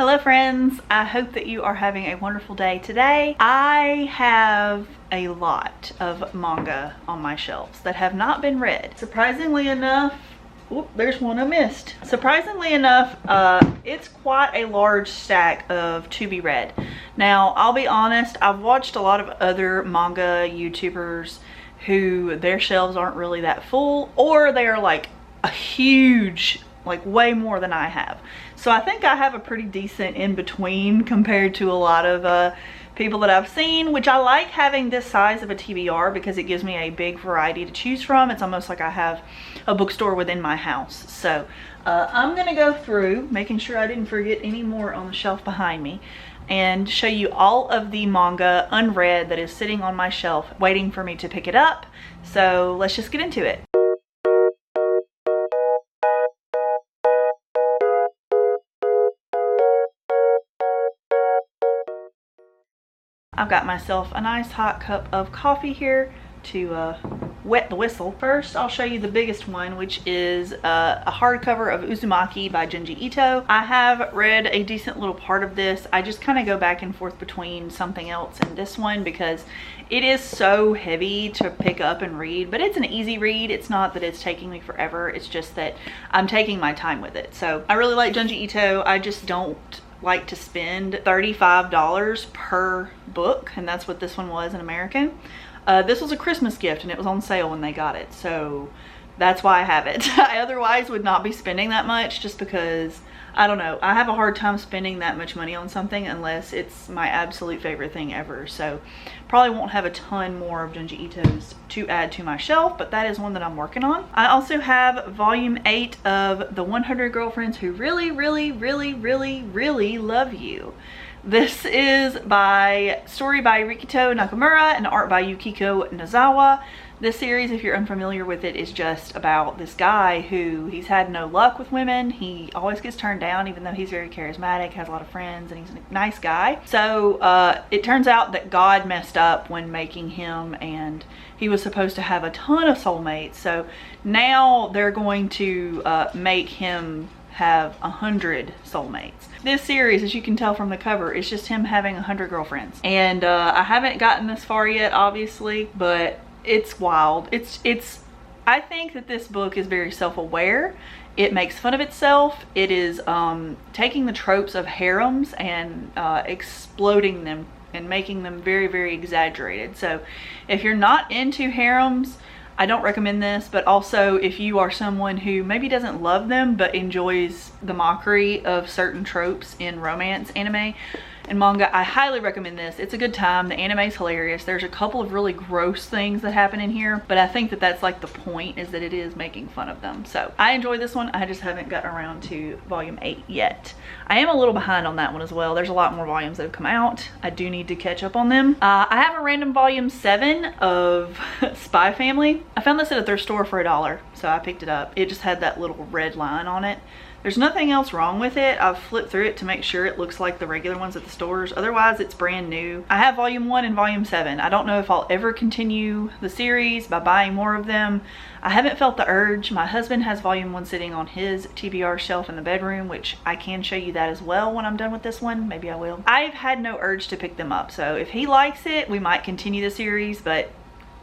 Hello friends, I hope that you are having a wonderful day today. I have a lot of manga on my shelves that have not been read. Surprisingly enough, there's one I missed. Surprisingly enough, it's quite a large stack of to be read. Now, I'll be honest, I've watched a lot of other manga YouTubers who their shelves aren't really that full, or they are like a huge, like way more than I have. So I think I have a pretty decent in between compared to a lot of people that I've seen, which I like having this size of a TBR because it gives me a big variety to choose from. It's almost like I have a bookstore within my house. So I'm gonna go through, making sure I didn't forget any more on the shelf behind me, and show you all of the manga unread that is sitting on my shelf waiting for me to pick it up. So let's just get into it. I've got myself a nice hot cup of coffee here to wet the whistle. First, I'll show you the biggest one, which is a hardcover of Uzumaki by Junji Ito. I have read a decent little part of this. I just kind of go back and forth between something else and this one because it is so heavy to pick up and read, but it's an easy read. It's not that it's taking me forever. It's just that I'm taking my time with it. So I really like Junji Ito. I just don't like to spend $35 per book, and that's what this one was in American. This was a Christmas gift and it was on sale when they got it, so that's why I have it. I otherwise would not be spending that much, just because I don't know, I have a hard time spending that much money on something unless it's my absolute favorite thing ever. So probably won't have a ton more of Junji Ito's to add to my shelf, but that is one that I'm working on. I also have volume 8 of The 100 Girlfriends Who Really Love You. This is story by Rikito Nakamura and art by Yukiko Nozawa. This series, if you're unfamiliar with it, is just about this guy who he's had no luck with women. He always gets turned down, even though he's very charismatic, has a lot of friends, and he's a nice guy. So it turns out that God messed up when making him, and he was supposed to have a ton of soulmates. So now they're going to make him have 100 soulmates. This series, as you can tell from the cover, is just him having 100 girlfriends. And I haven't gotten this far yet, obviously, but it's wild. I think that this book is very self-aware. It makes fun of itself. It is taking the tropes of harems and exploding them and making them very exaggerated. So if you're not into harems, I don't recommend this, but also if you are someone who maybe doesn't love them but enjoys the mockery of certain tropes in romance anime and manga, I highly recommend this. It's a good time. The anime is hilarious. There's a couple of really gross things that happen in here, but I think that that's like the point, is that it is making fun of them. So I enjoy this one. I just haven't gotten around to volume 8 yet. I am a little behind on that one as well. There's a lot more volumes that have come out. I do need to catch up on them. I have a random volume 7 of Spy Family. I found this at a thrift store for $1, so I picked it up. It just had that little red line on it. There's nothing else wrong with it. I've flipped through it to make sure it looks like the regular ones at the stores. Otherwise, it's brand new. I have volume 1 and volume 7. I don't know if I'll ever continue the series by buying more of them. I haven't felt the urge. My husband has volume 1 sitting on his TBR shelf in the bedroom, which I can show you that as well when I'm done with this one. Maybe I will. I've had no urge to pick them up. So if he likes it, we might continue the series, but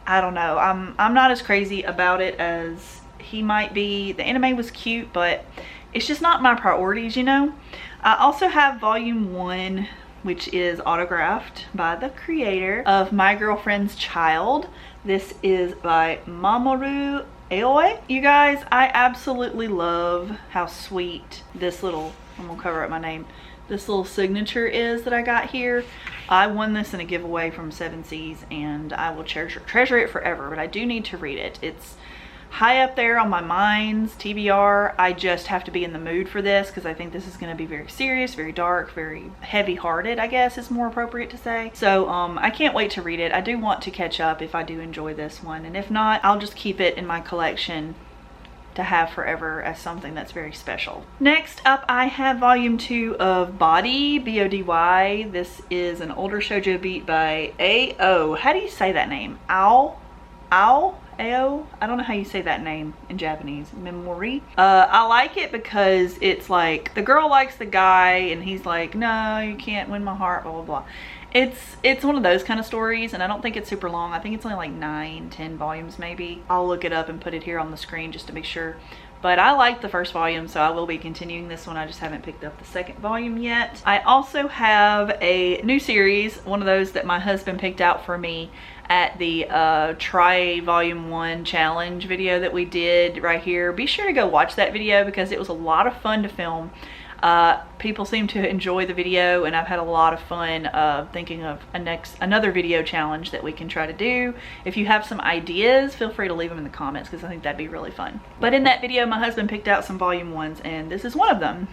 I don't know. I'm not as crazy about it as he might be. The anime was cute, but it's just not my priorities, you know. I also have volume 1, which is autographed by the creator of My Girlfriend's Child. This is by Mamoru Aoi. You guys, I absolutely love how sweet this little, I'm gonna cover up my name, this little signature is that I got here. I won this in a giveaway from 7 Seas and I will treasure it forever, but I do need to read it. It's high up there on my mind's TBR. I just have to be in the mood for this because I think this is going to be very serious, very dark, very heavy-hearted, I guess is more appropriate to say. So I can't wait to read it. I do want to catch up if I do enjoy this one, and if not, I'll just keep it in my collection to have forever as something that's very special. Next up, I have volume 2 of Body, B-O-D-Y. This is an older shoujo beat by A.O. How do you say that name? Ao? Ao. I don't know how you say that name in Japanese. Memori. I like it because it's like the girl likes the guy and he's like, no, you can't win my heart, blah, blah, blah. It's one of those kind of stories, and I don't think it's super long. I think it's only like 9-10 volumes maybe. I'll look it up and put it here on the screen just to make sure. But I like the first volume, so I will be continuing this one. I just haven't picked up the second volume yet. I also have a new series, one of those that my husband picked out for me at the try volume 1 challenge video that we did right here. Be sure to go watch that video because it was a lot of fun to film. People seem to enjoy the video, and I've had a lot of fun thinking of another video challenge that we can try to do. If you have some ideas, feel free to leave them in the comments because I think that'd be really fun. But in that video, my husband picked out some volume 1s, and this is one of them.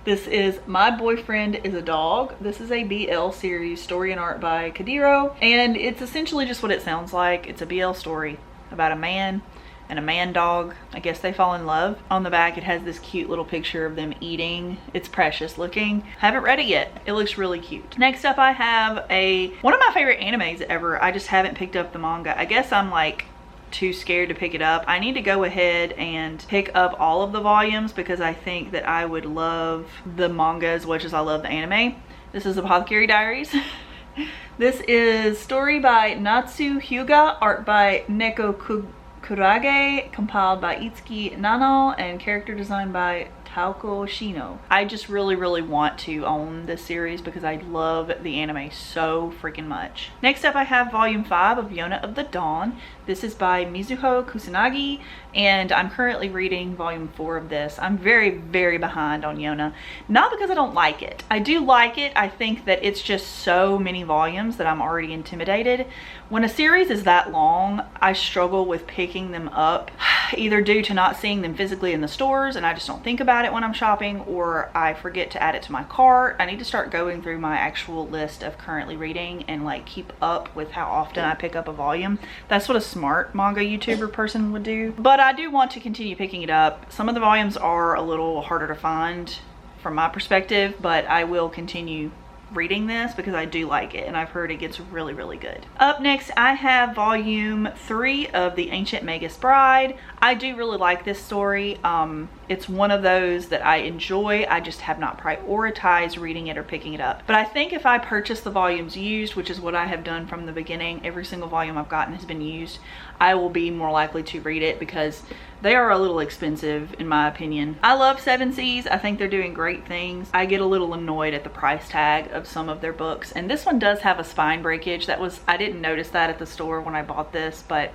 This is My Boyfriend is a Dog. This is a BL series, story and art by Kadiro, and it's essentially just what it sounds like. It's a BL story about a man and a man dog. I guess they fall in love. On the back it has this cute little picture of them eating. It's precious looking. Haven't read it yet. It looks really cute. Next up I have one of my favorite animes ever. I just haven't picked up the manga. I guess I'm like too scared to pick it up. I need to go ahead and pick up all of the volumes because I think that I would love the manga as much as I love the anime. This is Apothecary Diaries. This is story by Natsu Hyuga, art by Neko Kurage, compiled by Itsuki Nano, and character design by Taoko Shino. I just really want to own this series because I love the anime so freaking much. Next up I have volume 5 of Yona of the Dawn. This is by Mizuho Kusanagi, and I'm currently reading volume 4 of this. I'm very behind on Yona. Not because I don't like it. I do like it. I think that it's just so many volumes that I'm already intimidated. When a series is that long, I struggle with picking them up, either due to not seeing them physically in the stores and I just don't think about it when I'm shopping, or I forget to add it to my cart. I need to start going through my actual list of currently reading and like keep up with how often I pick up a volume. That's what a smart manga YouTuber person would do. But I do want to continue picking it up. Some of the volumes are a little harder to find from my perspective, but I will continue reading this because I do like it and I've heard it gets really good. Up next I have volume 3 of The Ancient Magus Bride. I do really like this story. It's one of those that I enjoy. I just have not prioritized reading it or picking it up. But I think if I purchase the volumes used, which is what I have done from the beginning, every single volume I've gotten has been used, I will be more likely to read it because they are a little expensive in my opinion. I love Seven Seas. I think they're doing great things. I get a little annoyed at the price tag of some of their books, and this one does have a spine breakage. I didn't notice that at the store when I bought this, but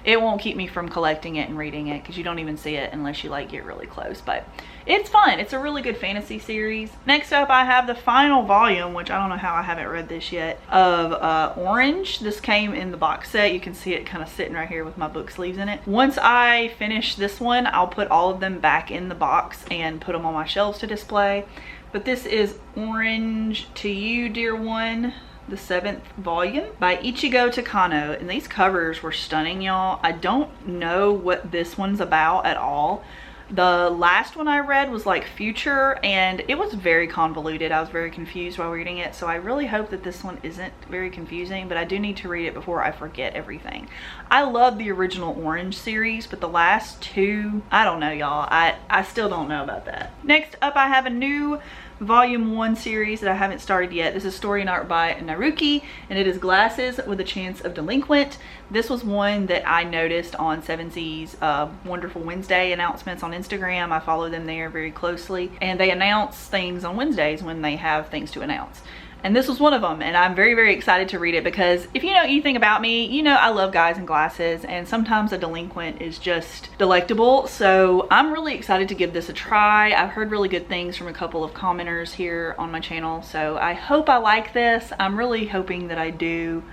it won't keep me from collecting it and reading it because you don't even see it unless you like get really close. But it's fun. It's a really good fantasy series. Next up I have the final volume, which I don't know how I haven't read this yet, of Orange. This came in the box set. You can see it kind of sitting right here with my book sleeves in it. Once I finish this one, I'll put all of them back in the box and put them on my shelves to display. But this is Orange to You, Dear One, the 7th volume by Ichigo Takano, and these covers were stunning, y'all. I don't know what this one's about at all. The last one I read was like Future, and it was very convoluted. I was very confused while reading it, so I really hope that this one isn't very confusing, but I do need to read it before I forget everything. I love the original Orange series, but the last two, I don't know, y'all. I still don't know about that. Next up I have a new volume 1 series that I haven't started yet. This is story and art by Naruki, and it is Glasses with a Chance of Delinquent. This was one that I noticed on Seven Seas Wonderful Wednesday announcements on Instagram. I follow them there very closely, and they announce things on Wednesdays when they have things to announce. And this was one of them, and I'm very excited to read it because if you know anything about me, you know I love guys in glasses, and sometimes a delinquent is just delectable. So I'm really excited to give this a try. I've heard really good things from a couple of commenters here on my channel, so I hope I like this. I'm really hoping that I do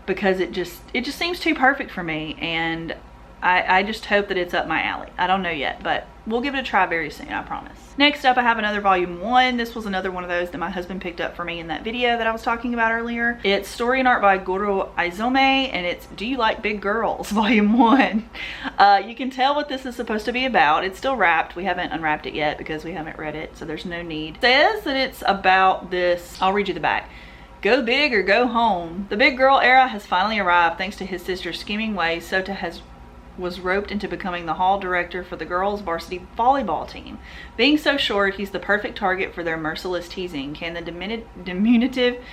because it just seems too perfect for me, and I just hope that it's up my alley. I don't know yet, but we'll give it a try very soon, I promise. Next up I have another volume 1. This was another one of those that my husband picked up for me in that video that I was talking about earlier. It's story and art by Goro Aizome, and it's Do You Like Big Girls volume 1. You can tell what this is supposed to be about. It's still wrapped. We haven't unwrapped it yet because we haven't read it, so there's no need. It says that it's about this, I'll read you the back. Go big or go home. The big girl era has finally arrived thanks to his sister's scheming ways. Sota has was roped into becoming the hall director for the girls' varsity volleyball team. Being so short, he's the perfect target for their merciless teasing. Can the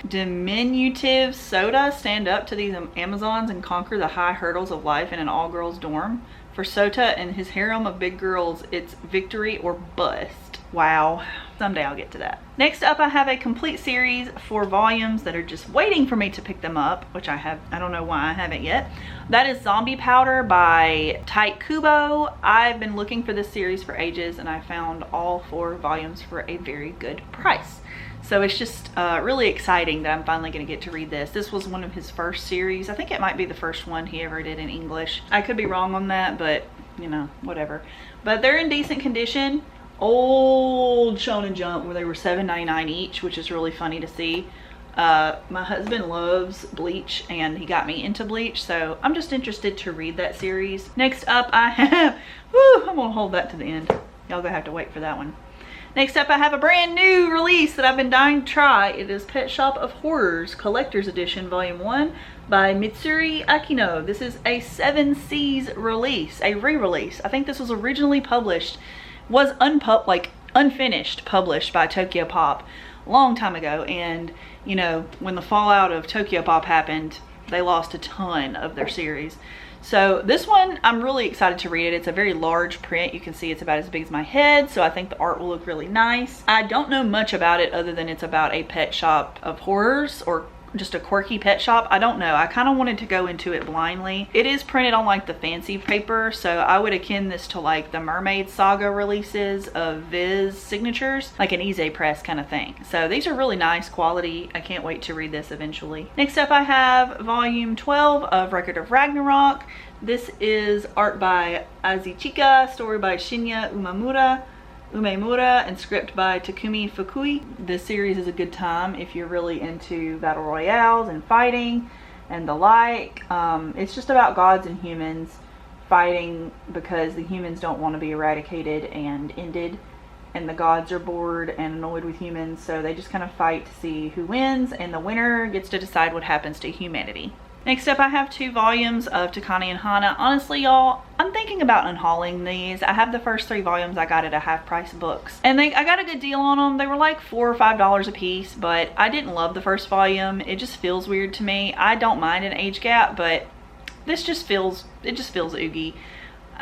diminutive Soda stand up to these Amazons and conquer the high hurdles of life in an all-girls dorm? For Sota and his harem of big girls, it's victory or bust. Wow. Someday I'll get to that. Next up, I have a complete series, 4 volumes that are just waiting for me to pick them up, which I don't know why I haven't yet. That is Zombie Powder by Tite Kubo. I've been looking for this series for ages, and I found all 4 volumes for a very good price. So it's just really exciting that I'm finally going to get to read this. This was one of his first series. I think it might be the first one he ever did in English. I could be wrong on that, but you know, whatever. But they're in decent condition. Old Shonen Jump where they were $7.99 each, which is really funny to see. My husband loves Bleach and he got me into Bleach, so I'm just interested to read that series. Next up I have, I'm gonna hold that to the end. Y'all gonna have to wait for that one. Next up I have a brand new release that I've been dying to try. It is Pet Shop of Horrors Collector's Edition Volume 1 by Mitsuri Akino. This is a 7 Seas release, a re-release. I think this was originally published, was unfinished, published by Tokyo Pop a long time ago, and you know, when the fallout of Tokyo Pop happened, they lost a ton of their series. So this one, I'm really excited to read it. It's a very large print. You can see it's about as big as my head, so I think the art will look really nice. I don't know much about it other than it's about a pet shop of horrors, or just a quirky pet shop. I don't know. I kind of wanted to go into it blindly. It is printed on like the fancy paper, so I would akin this to like the Mermaid Saga releases of Viz signatures, like an Ise press kind of thing. So these are really nice quality. I can't wait to read this eventually. Next up I have volume 12 of Record of Ragnarok. This is art by Azichika, story by Shinya Umemura, and script by Takumi Fukui. This series is a good time if you're really into battle royales and fighting and the like. It's just about gods and humans fighting because the humans don't want to be eradicated and ended, and the gods are bored and annoyed with humans, so they just kind of fight to see who wins, and the winner gets to decide what happens to humanity. Next up I have 2 volumes of Takane and Hana. Honestly y'all, I'm thinking about unhauling these. I have the first 3 volumes I got at a half price books, and I got a good deal on them. They were like $4 or $5 a piece, but I didn't love the first volume. It just feels weird to me. I don't mind an age gap, but this just feels, it just feels oogie.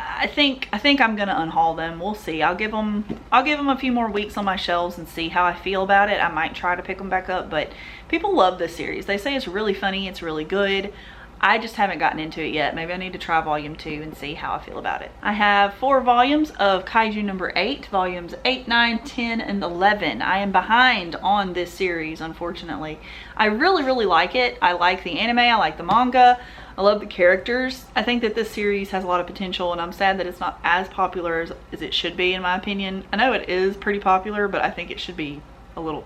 I think I'm gonna unhaul them. We'll see. I'll give them a few more weeks on my shelves and see how I feel about it. I might try to pick them back up, but people love this series. They say it's really funny, it's really good. I just haven't gotten into it yet. Maybe I need to try volume 2 and see how I feel about it. I have 4 volumes of Kaiju number 8, volumes 8, 9, 10, and 11. I am behind on this series, unfortunately. I really like it. I like the anime, I like the manga. I love the characters. I think that this series has a lot of potential, and I'm sad that it's not as popular as it should be, in my opinion. I know it is pretty popular, but I think it should be a little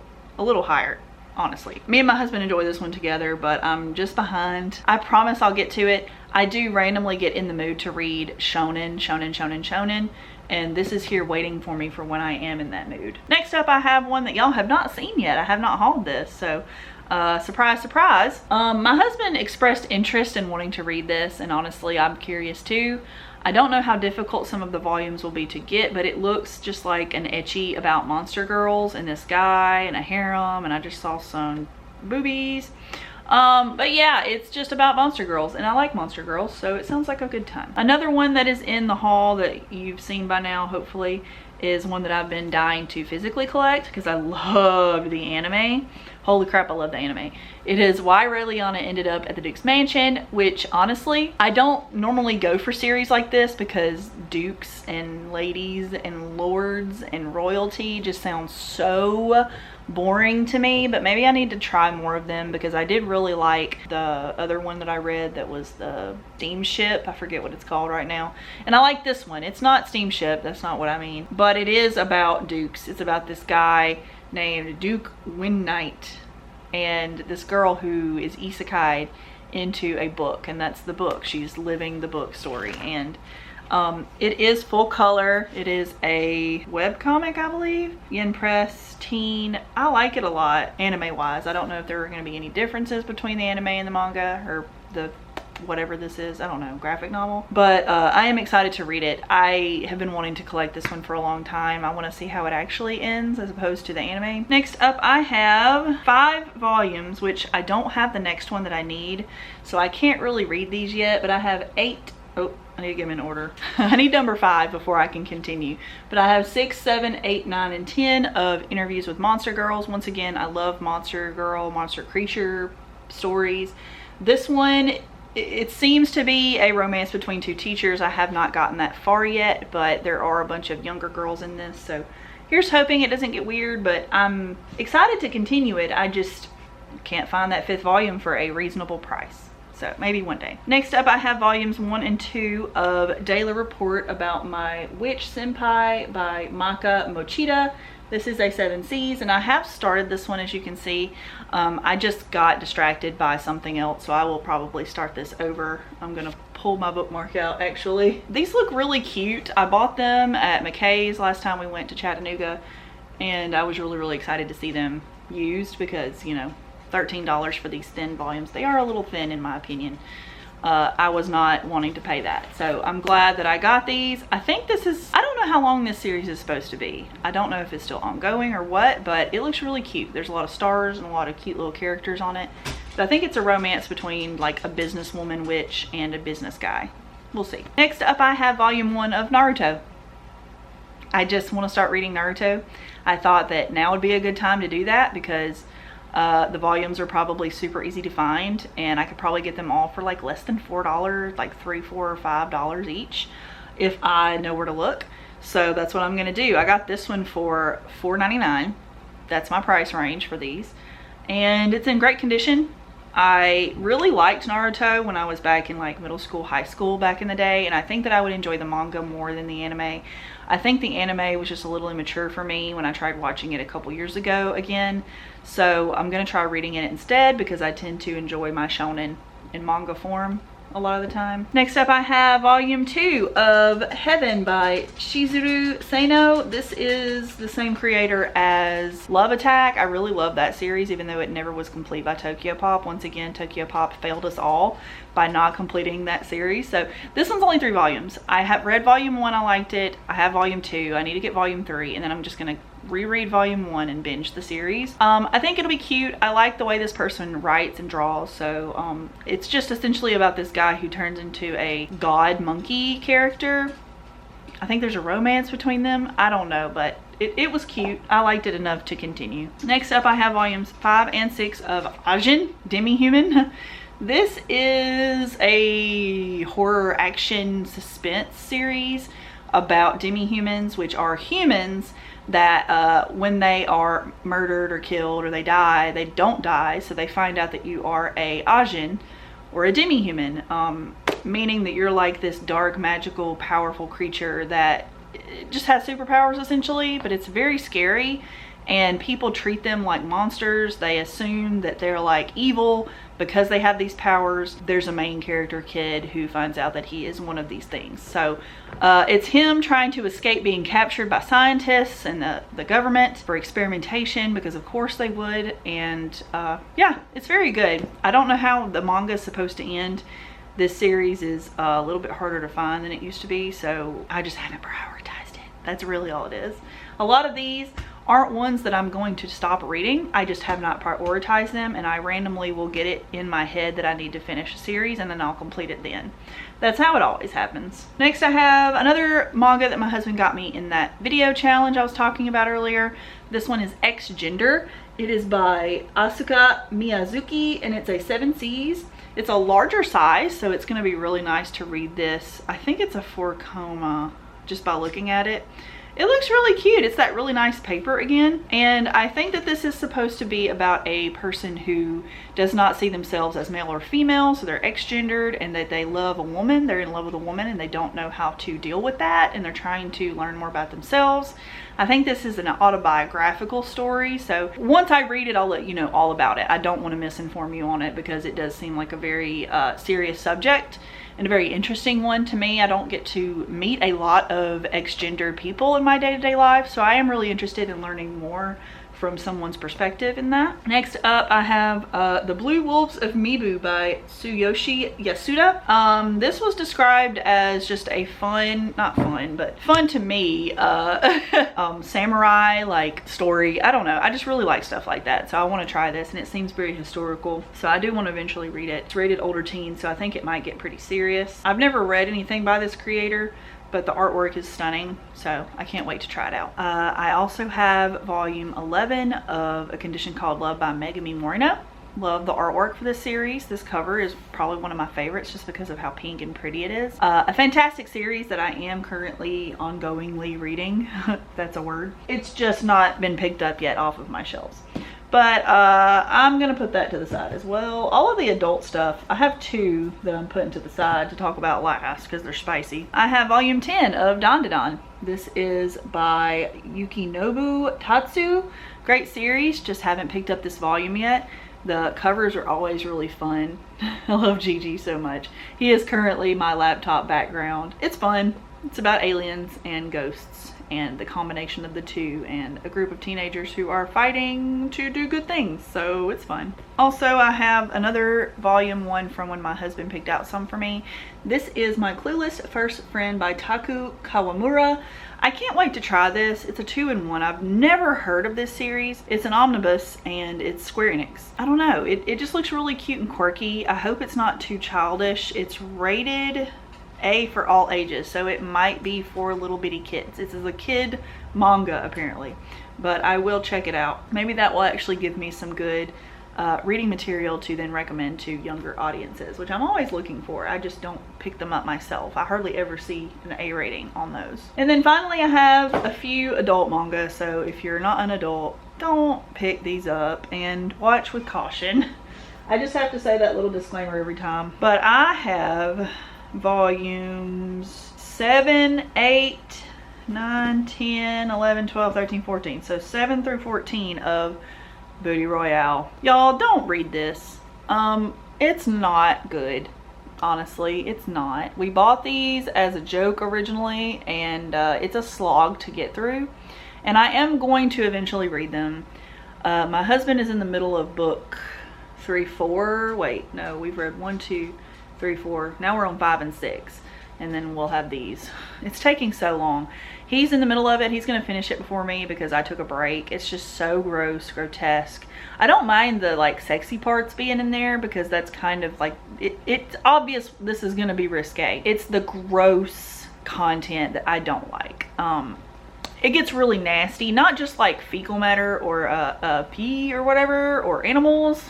higher, honestly. Me and my husband enjoy this one together, but I'm just behind. I promise I'll get to it. I do randomly get in the mood to read shonen, and this is here waiting for me for when I am in that mood. Next up I have one that y'all have not seen yet. I have not hauled this, so surprise, surprise. My husband expressed interest in wanting to read this, and honestly I'm curious too. I don't know how difficult some of the volumes will be to get, but it looks just like an ecchi about monster girls and this guy and a harem, and I just saw some boobies. But yeah, it's just about monster girls, and I like monster girls, so it sounds like a good time. Another one that is in the haul that you've seen by now, hopefully, is one that I've been dying to physically collect because I love the anime. Holy crap, I love the anime. It is Why Raeliana Ended Up at the Duke's Mansion, which honestly, I don't normally go for series like this because dukes and ladies and lords and royalty just sounds so boring to me, but maybe I need to try more of them because I did really like the other one that I read that was the steamship. I forget what it's called right now. And I like this one. It's not steamship, that's not what I mean, but it is about dukes. It's about this guy named Duke Windknight and this girl who is isekai'd into a book, and that's the book. She's living the book story, and it is full color. It is a webcomic, I believe. Yen Press teen. I like it a lot anime wise. I don't know if there are going to be any differences between the anime and the manga, or the whatever this is, I don't know, graphic novel. But I am excited to read it. I have been wanting to collect this one for a long time. I want to see how it actually ends as opposed to the anime. Next up, I have 5 volumes, which I don't have the next one that I need, so I can't really read these yet, but I have 8. Oh, I need to get them in order. I need number 5 before I can continue. But I have 6, 7, 8, 9, and 10 of interviews with monster girls. Once again, I love monster girl, monster creature stories. This one, it seems to be a romance between 2 teachers. I have not gotten that far yet, but there are a bunch of younger girls in this, so here's hoping it doesn't get weird, but I'm excited to continue it. I just can't find that 5th volume for a reasonable price, so maybe one day. Next up, I have volumes 1 and 2 of Daily Report About My Witch Senpai by Maka Mochida. This is a 7 Seas, and I have started this one, as you can see. I just got distracted by something else, so I will probably start this over. I'm gonna pull my bookmark out, actually. These look really cute. I bought them at McKay's last time we went to Chattanooga, and I was really excited to see them used because, you know, $13 for these thin volumes. They are a little thin in my opinion. I was not wanting to pay that, so I'm glad that I got these. I think this is, I don't know how long this series is supposed to be. I don't know if it's still ongoing or what, but it looks really cute. There's a lot of stars and a lot of cute little characters on it. But I think it's a romance between like a businesswoman witch and a business guy. We'll see. Next up, I have volume 1 of Naruto. I just want to start reading Naruto. I thought that now would be a good time to do that because the volumes are probably super easy to find, and I could probably get them all for like less than $4, like $3, $4, or $5 each if I know where to look. So that's what I'm gonna do. I got this one for $4.99. That's my price range for these, and it's in great condition. I really liked Naruto when I was back in like middle school, high school back in the day, and I think that I would enjoy the manga more than the anime. I think the anime was just a little immature for me when I tried watching it a couple years ago again. So I'm gonna try reading it instead because I tend to enjoy my shonen in manga form a lot of the time. Next up, I have volume 2 of Heaven by Chizuru Seino. This is the same creator as Love Attack. I really love that series, even though it never was complete by Tokyo Pop. Once again, Tokyo Pop failed us all by not completing that series. So this one's only 3 volumes. I have read volume 1, I liked it. I have volume 2, I need to get volume 3, and then I'm just gonna reread volume 1 and binge the series. I think it'll be cute. I like the way this person writes and draws. So it's just essentially about this guy who turns into a god monkey character. I think there's a romance between them. I don't know, but it was cute. I liked it enough to continue. Next up, I have volumes 5 and 6 of Ajin, Demi-Human. This is a horror action suspense series about demi-humans, which are humans that when they are murdered or killed or they die, they don't die, so they find out that you are a Ajin or a demi-human, meaning that you're like this dark, magical, powerful creature that just has superpowers essentially, but it's very scary, and people treat them like monsters. They assume that they're like evil because they have these powers. There's a main character kid who finds out that he is one of these things. So it's him trying to escape being captured by scientists and the government for experimentation, because of course they would. And yeah, it's very good. I don't know how the manga is supposed to end. This series is a little bit harder to find than it used to be, so I just haven't prioritized it. That's really all it is. A lot of these aren't ones that I'm going to stop reading. I just have not prioritized them, and I randomly will get it in my head that I need to finish a series, and then I'll complete it then. That's how it always happens. Next, I have another manga that my husband got me in that video challenge I was talking about earlier. This one is X Gender. It is by Asuka Miyazuki, and it's a 7 Seas. It's a larger size, so it's going to be really nice to read this. I think it's a 4 just by looking at it. It looks really cute. It's that really nice paper again. And I think that this is supposed to be about a person who does not see themselves as male or female. So they're X-gendered, and that they love a woman. They're in love with a woman and they don't know how to deal with that. And they're trying to learn more about themselves. I think this is an autobiographical story. So once I read it, I'll let you know all about it. I don't want to misinform you on it because it does seem like a very serious subject. And a very interesting one to me. I don't get to meet a lot of X-gendered people in my day-to-day life, so I am really interested in learning more from someone's perspective in that. Next up, I have The Blue Wolves of Mibu by Tsuyoshi Yasuda. This was described as just a fun, not fun, but fun to me, samurai like story. I don't know, I just really like stuff like that, so I want to try this, and it seems very historical, so I do want to eventually read it. It's rated older teen, so I think it might get pretty serious. I've never read anything by this creator, but the artwork is stunning, so I can't wait to try it out. I also have volume 11 of A Condition Called Love by Megami Morino. Love the artwork for this series. This cover is probably one of my favorites just because of how pink and pretty it is. A fantastic series that I am currently ongoingly reading. That's a word. It's just not been picked up yet off of my shelves. But I'm gonna put that to the side as well. All of the adult stuff, I have 2 that I'm putting to the side to talk about last because they're spicy. I have volume 10 of Dandadan. This is by Yukinobu Tatsu. Great series, just haven't picked up this volume yet. The covers are always really fun. I love Gigi so much. He is currently my laptop background. It's fun. It's about aliens and ghosts and the combination of the two, and a group of teenagers who are fighting to do good things, so it's fun. Also, I have another volume 1 from when my husband picked out some for me. This is My Clueless First Friend by Taku Kawamura. I can't wait to try this. It's a 2-in-1. I've never heard of this series. It's an omnibus and it's Square Enix. I don't know, it just looks really cute and quirky. I hope it's not too childish. It's rated A for all ages, so it might be for little bitty kids. This is a kid manga apparently, but I will check it out. Maybe that will actually give me some good reading material to then recommend to younger audiences, which I'm always looking for. I just don't pick them up myself. I hardly ever see an A rating on those. And then finally, I have a few adult manga, so if you're not an adult, don't pick these up and watch with caution. I just have to say that little disclaimer every time. But I have volumes 7, 8, 9, 10, 11, 12, 13, 14. So 7 through 14 of Booty Royale. Y'all, don't read this. It's not good. Honestly, it's not. We bought these as a joke originally, and it's a slog to get through. And I am going to eventually read them. My husband is in the middle of book 3, 4. Wait, no, we've read 1, 2, 3, 4. Now we're on 5 and 6, and then we'll have these. It's taking so long. He's in the middle of it. He's gonna finish it before me because I took a break. It's just so gross, grotesque. I don't mind the like sexy parts being in there because that's kind of like it's obvious this is gonna be risque. It's the gross content that I don't like. It gets really nasty, not just like fecal matter or pee or whatever, or animals.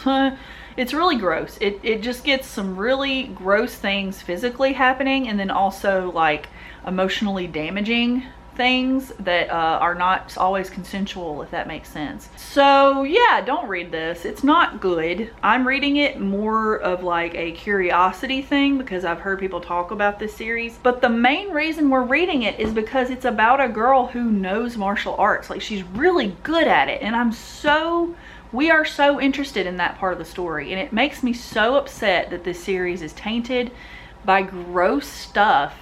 It's really gross. It just gets some really gross things physically happening, and then also like emotionally damaging things that are not always consensual, if that makes sense. So yeah, don't read this. It's not good. I'm reading it more of like a curiosity thing because I've heard people talk about this series, but the main reason we're reading it is because it's about a girl who knows martial arts. Like, she's really good at it, and we are so interested in that part of the story, and it makes me so upset that this series is tainted by gross stuff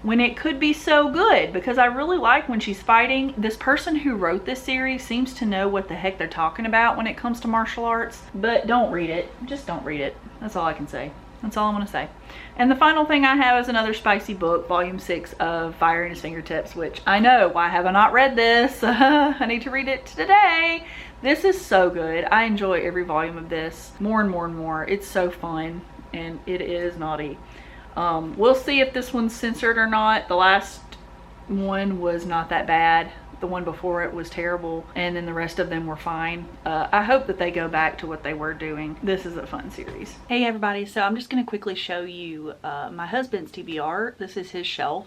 when it could be so good, because I really like when she's fighting. This person who wrote this series seems to know what the heck they're talking about when it comes to martial arts. But don't read it. Just don't read it. That's all I can say. That's all I'm gonna say. And the final thing I have is another spicy book, volume 6 of Fire in His Fingertips, which I know, why have I not read this? I need to read it today. This is so good. I enjoy every volume of this more and more and more. It's so fun, and it is naughty. We'll see if this one's censored or not. The last one was not that bad. The one before it was terrible, and then the rest of them were fine. I hope that they go back to what they were doing. This is a fun series. Hey everybody, so I'm just gonna quickly show you my husband's TBR. This is his shelf.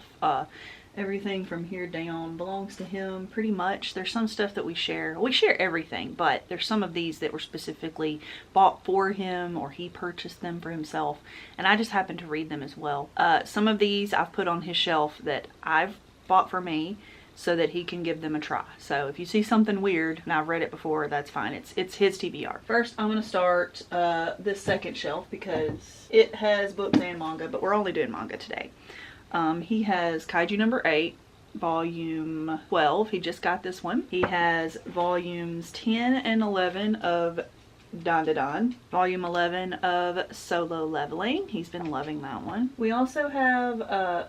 Everything from here down belongs to him pretty much. There's some stuff that we share. We share everything, but there's some of these that were specifically bought for him, or he purchased them for himself, and I just happen to read them as well. Some of these I've put on his shelf that I've bought for me so that he can give them a try. So if you see something weird and I've read it before, that's fine. It's his TBR. First, I'm gonna start this second shelf because it has books and manga, but we're only doing manga today. He has Kaiju number 8 volume 12. He just got this one. He has volumes 10 and 11 of Dan Da Dan, volume 11 of Solo Leveling. He's been loving that one. We also have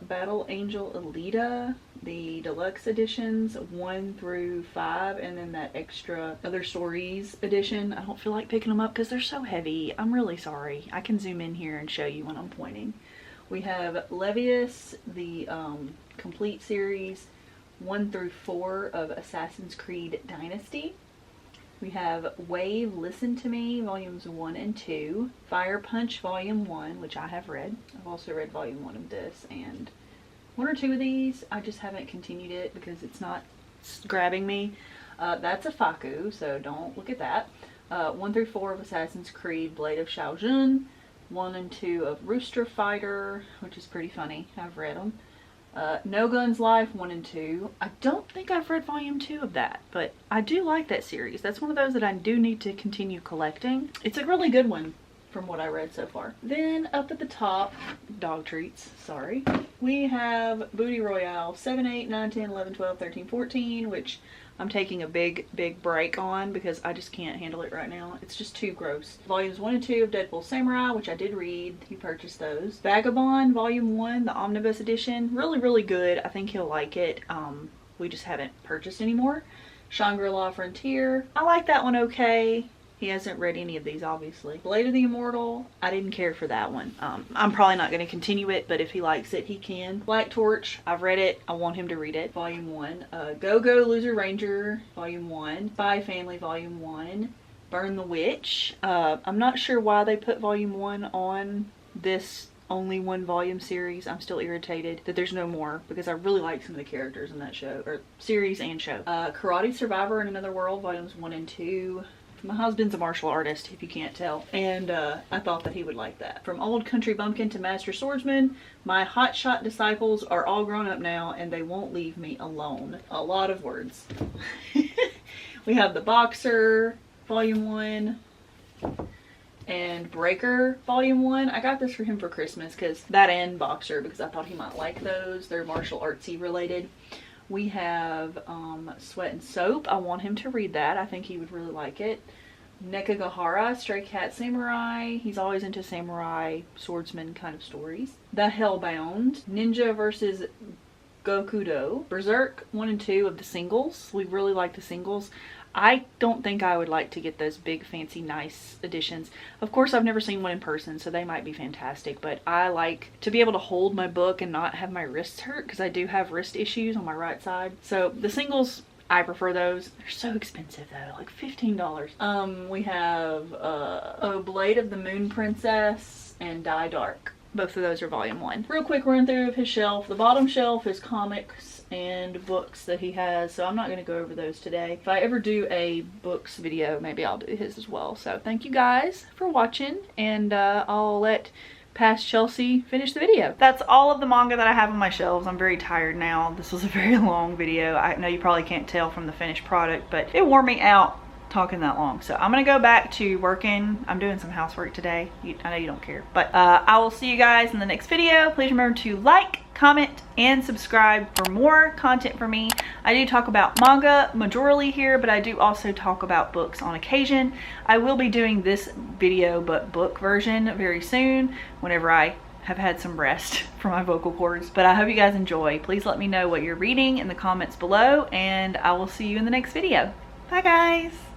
Battle Angel Alita, the deluxe editions 1 through 5, and then that extra other stories edition. I don't feel like picking them up because they're so heavy. I'm really sorry. I can zoom in here and show you when I'm pointing. We have Levius, the complete series 1 through 4 of Assassin's Creed Dynasty. We have Wave Listen to Me, volumes 1 and 2. Fire Punch, volume 1, which I have read. I've also read volume 1 of this, and 1 or 2 of these. I just haven't continued it because it's not grabbing me. That's a Faku, so don't look at that. 1 through 4 of Assassin's Creed Blade of Shaojun. 1 and 2 of Rooster Fighter, which is pretty funny. I've read them. No Guns Life 1 and 2. I don't think I've read volume 2 of that, but I do like that series. That's one of those that I do need to continue collecting. It's a really good one from what I read so far. Then up at the top, dog treats, sorry. We have Booty Royale 7, 8, 9, 10, 11, 12, 13, 14, which I'm taking a big break on because I just can't handle it right now. It's just too gross. Volumes 1 and 2 of Deadpool Samurai, which I did read. He purchased those. Vagabond, Volume 1, the Omnibus Edition. Really good. I think he'll like it. We just haven't purchased anymore. Shangri-La Frontier. I like that one okay. He hasn't read any of these, obviously. Blade of the Immortal. I didn't care for that one. I'm probably not going to continue it, but if he likes it, he can. Black Torch. I've read it. I want him to read it. Volume 1. Go-Go Loser Ranger, Volume 1. Spy Family, Volume 1. Burn the Witch. I'm not sure why they put Volume 1 on this only 1 volume series. I'm still irritated that there's no more because I really like some of the characters in that show, or series and show. Karate Survivor in Another World, Volumes 1 and 2. My husband's a martial artist, if you can't tell, and I thought that he would like that. From Old Country Bumpkin to Master Swordsman, my hotshot disciples are all grown up now and they won't leave me alone. A lot of words. We have The Boxer, Volume 1, and Breaker, Volume 1. I got this for him for Christmas, because that and Boxer, because I thought he might like those. They're martial artsy related. We have Sweat and Soap. I want him to read that. I think he would really like it. Nekagahara, Stray Cat Samurai. He's always into samurai, swordsman kind of stories. The Hellbound. Ninja versus Gokudo. Berserk 1 and 2 of the singles. We really like the singles. I don't think I would like to get those big fancy nice editions. Of course, I've never seen one in person, so they might be fantastic, but I like to be able to hold my book and not have my wrists hurt because I do have wrist issues on my right side. So the singles, I prefer those. They're so expensive though, like $15. We have Blade of the Moon Princess and Die Dark. Both of those are Volume 1. Real quick run through of his shelf. The bottom shelf is comics and books that he has, so I'm not going to go over those today. If I ever do a books video, maybe I'll do his as well. So thank you guys for watching, and I'll let Past Chelsea finish the video. That's all of the manga that I have on my shelves. I'm very tired now. This was a very long video. I know you probably can't tell from the finished product, but it wore me out talking that long. So I'm gonna go back to working. I'm doing some housework today. I know you don't care, but I will see you guys in the next video. Please remember to like, comment, and subscribe for more content from me. I do talk about manga majorly here, but I do also talk about books on occasion. I will be doing this video but book version very soon whenever I have had some rest from my vocal cords. But I hope you guys enjoy. Please let me know what you're reading in the comments below, and I will see you in the next video. Bye guys.